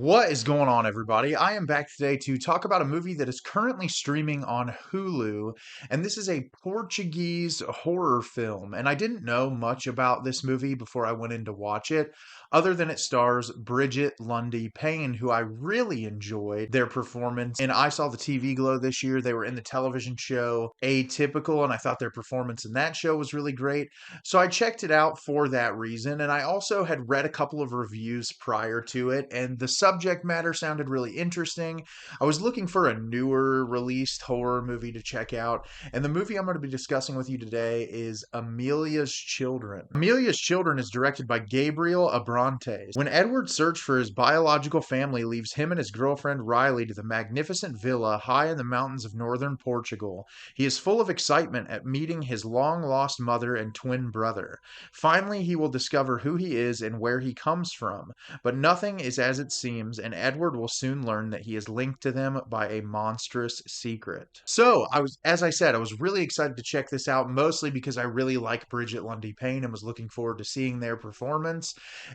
What is going on, everybody? I am back today to talk about a movie that is currently streaming on Hulu, and this is a Portuguese horror film. And I didn't know much about this movie before I went in to watch it, other than it stars Brigette Lundy-Paine, who I really enjoyed their performance. And I saw the TV Glow this year. They were in the television show Atypical, and I thought their performance in that show was really great. So I checked it out for that reason, and I also had read a couple of reviews prior to it, and the subject matter sounded really interesting. I was looking for a newer released horror movie to check out, and the movie I'm going to be discussing with you today is Amelia's Children. Amelia's Children is directed by Gabriel Abrantes. When Edward's search for his biological family leaves him and his girlfriend Riley to the magnificent villa high in the mountains of northern Portugal, he is full of excitement at meeting his long-lost mother and twin brother. Finally, he will discover who he is and where he comes from, but nothing is as it seems, and Edward will soon learn that he is linked to them by a monstrous secret. So, as I said, I was really excited to check this out, mostly because I really like Brigette Lundy-Paine and was looking forward to seeing their performance.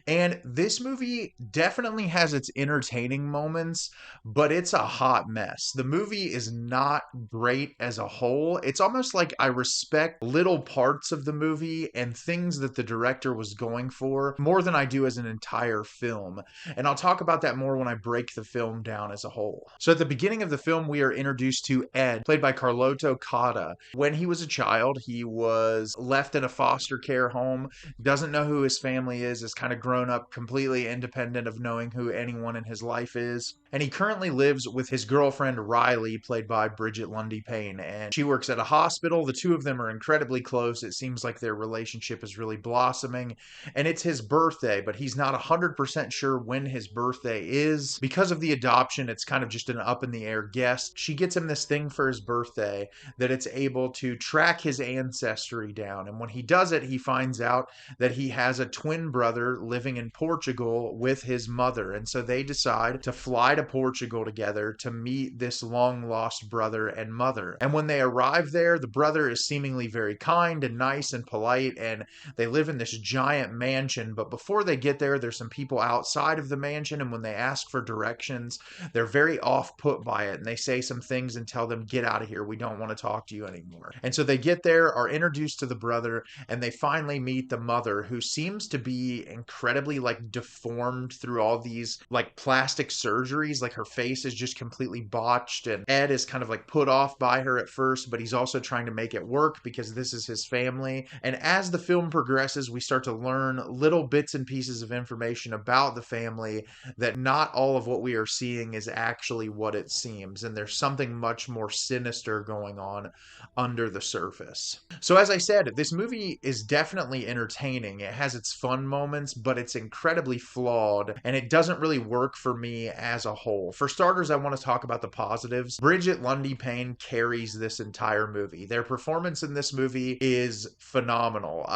And this movie definitely has its entertaining moments, but it's a hot mess. The movie is not great as a whole. It's almost like I respect little parts of the movie and things that the director was going for more than I do as an entire film. And I'll talk about that more when I break the film down as a whole. So at the beginning of the film, we are introduced to Ed, played by Carloto Cotta. When he was a child, he was left in a foster care home, doesn't know who his family is kind of grown up completely independent of knowing who anyone in his life is. And he currently lives with his girlfriend Riley, played by Brigette Lundy-Paine, and she works at a hospital. The two of them are incredibly close. It seems like their relationship is really blossoming, and it's his birthday, but he's not 100% sure when his birthday is. Because of the adoption, it's kind of just an up in the air guess. She gets him this thing for his birthday that it's able to track his ancestry down, and when he does it, he finds out that he has a twin brother living in Portugal with his mother, and so they decide to fly to Portugal together to meet this long lost brother and mother. And when they arrive there, the brother is seemingly very kind and nice and polite, and they live in this giant mansion. But before they get there, there's some people outside of the mansion, and when they ask for directions, they're very off put by it, and they say some things and tell them, "Get out of here, we don't want to talk to you anymore." And so they get there, are introduced to the brother, and they finally meet the mother, who seems to be incredibly deformed through all these plastic surgeries. Her face is just completely botched, and Ed is kind of put off by her at first, but he's also trying to make it work because this is his family. And as the film progresses, we start to learn little bits and pieces of information about the family, that not all of what we are seeing is actually what it seems, and there's something much more sinister going on under the surface. So as I said, this movie is definitely entertaining. It has its fun moments, but it's incredibly flawed, and it doesn't really work for me as a whole. For starters, I want to talk about the positives. Brigette Lundy-Paine carries this entire movie. Their performance in this movie is phenomenal.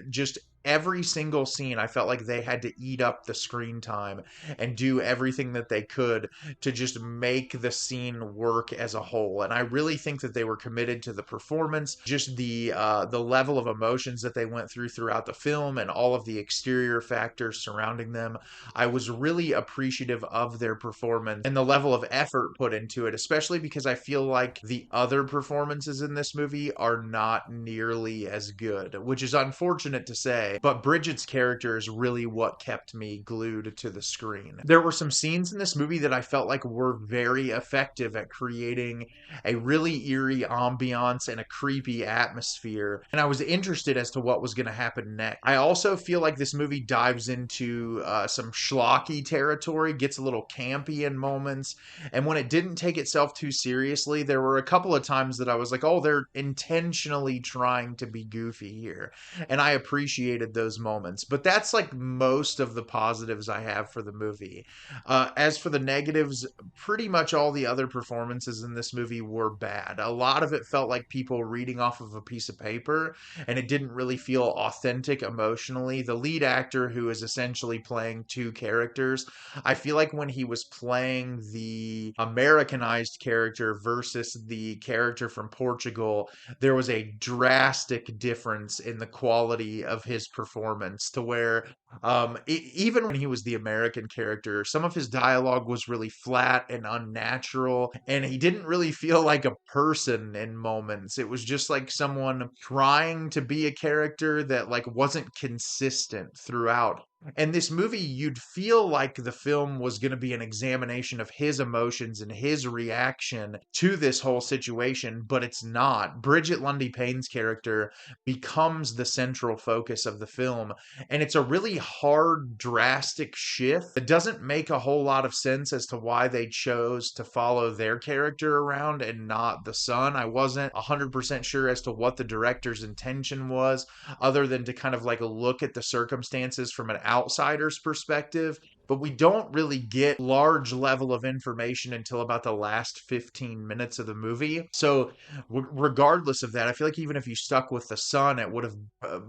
Just every single scene, I felt like they had to eat up the screen time and do everything that they could to just make the scene work as a whole. And I really think that they were committed to the performance, just the level of emotions that they went through throughout the film, and all of the exterior factors surrounding them. I was really appreciative of their performance and the level of effort put into it, especially because I feel like the other performances in this movie are not nearly as good, which is unfortunate to say. But Bridget's character is really what kept me glued to the screen. There were some scenes in this movie that I felt like were very effective at creating a really eerie ambiance and a creepy atmosphere, and I was interested as to what was going to happen next. I also feel like this movie dives into some schlocky territory, gets a little campy in moments, and when it didn't take itself too seriously, there were a couple of times that I was like, oh, they're intentionally trying to be goofy here, and I appreciated those moments. But that's most of the positives I have for the movie. As for the negatives, pretty much all the other performances in this movie were bad. A lot of it felt like people reading off of a piece of paper, and it didn't really feel authentic emotionally. The lead actor, who is essentially playing two characters, I feel like when he was playing the Americanized character versus the character from Portugal, there was a drastic difference in the quality of his performance to where even when he was the American character, some of his dialogue was really flat and unnatural, and he didn't really feel like a person in moments. It was just like someone trying to be a character that like wasn't consistent throughout. And this movie, you'd feel like the film was going to be an examination of his emotions and his reaction to this whole situation, but it's not. Bridget Lundy-Paine's character becomes the central focus of the film, and it's a really hard, drastic shift. It doesn't make a whole lot of sense as to why they chose to follow their character around and not the son. I wasn't 100% sure as to what the director's intention was, other than to kind of like look at the circumstances from an outsider's perspective. But we don't really get large level of information until about the last 15 minutes of the movie. So regardless of that, I feel like even if you stuck with the son, it would have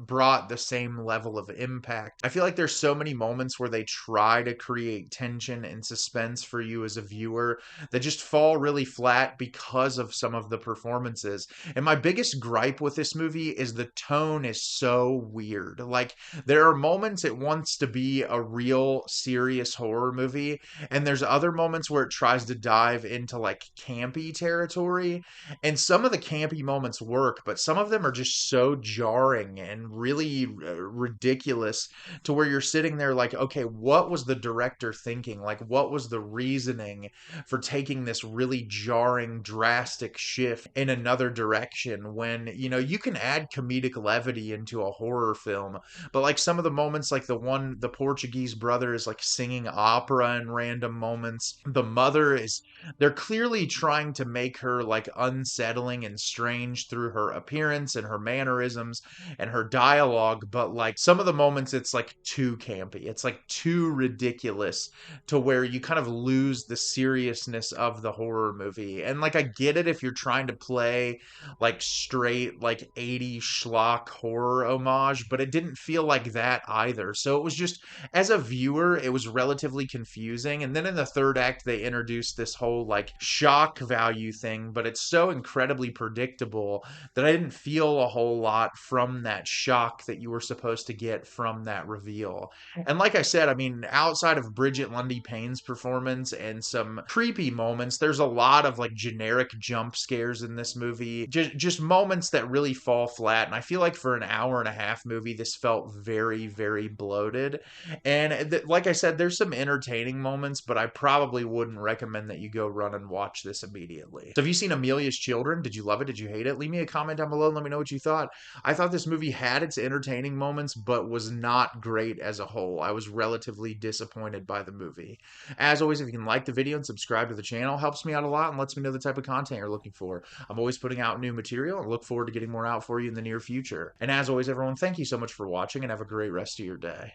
brought the same level of impact. I feel like there's so many moments where they try to create tension and suspense for you as a viewer that just fall really flat because of some of the performances. And my biggest gripe with this movie is the tone is so weird. Like, there are moments it wants to be a real serious horror movie, and there's other moments where it tries to dive into like campy territory. And some of the campy moments work, but some of them are just so jarring and really ridiculous to where you're sitting there like, okay, what was the director thinking? Like, what was the reasoning for taking this really jarring, drastic shift in another direction when, you know, you can add comedic levity into a horror film, but like some of the moments, like the Portuguese brother is like singing opera in random moments. The mother is, they're clearly trying to make her like unsettling and strange through her appearance and her mannerisms and her dialogue, but like some of the moments it's like too campy. It's like too ridiculous to where you kind of lose the seriousness of the horror movie. And like I get it if you're trying to play like straight like 80s schlock horror homage, but it didn't feel like that either. So it was just, as a viewer, it was relatively confusing. And then in the third act, they introduced this whole like shock value thing, but it's so incredibly predictable that I didn't feel a whole lot from that shock that you were supposed to get from that reveal. And like I said, I mean, outside of Bridget Lundy-Paine's performance and some creepy moments, there's a lot of like generic jump scares in this movie. Just moments that really fall flat. And I feel like for an hour and a half movie, this felt very, very bloated. And like I said, there's some entertaining moments, but I probably wouldn't recommend that you go run and watch this immediately. So have you seen Amelia's Children? Did you love it? Did you hate it? Leave me a comment down below and let me know what you thought. I thought this movie had its entertaining moments, but was not great as a whole. I was relatively disappointed by the movie. As always, if you can like the video and subscribe to the channel, helps me out a lot and lets me know the type of content you're looking for. I'm always putting out new material and look forward to getting more out for you in the near future. And as always, everyone, thank you so much for watching and have a great rest of your day.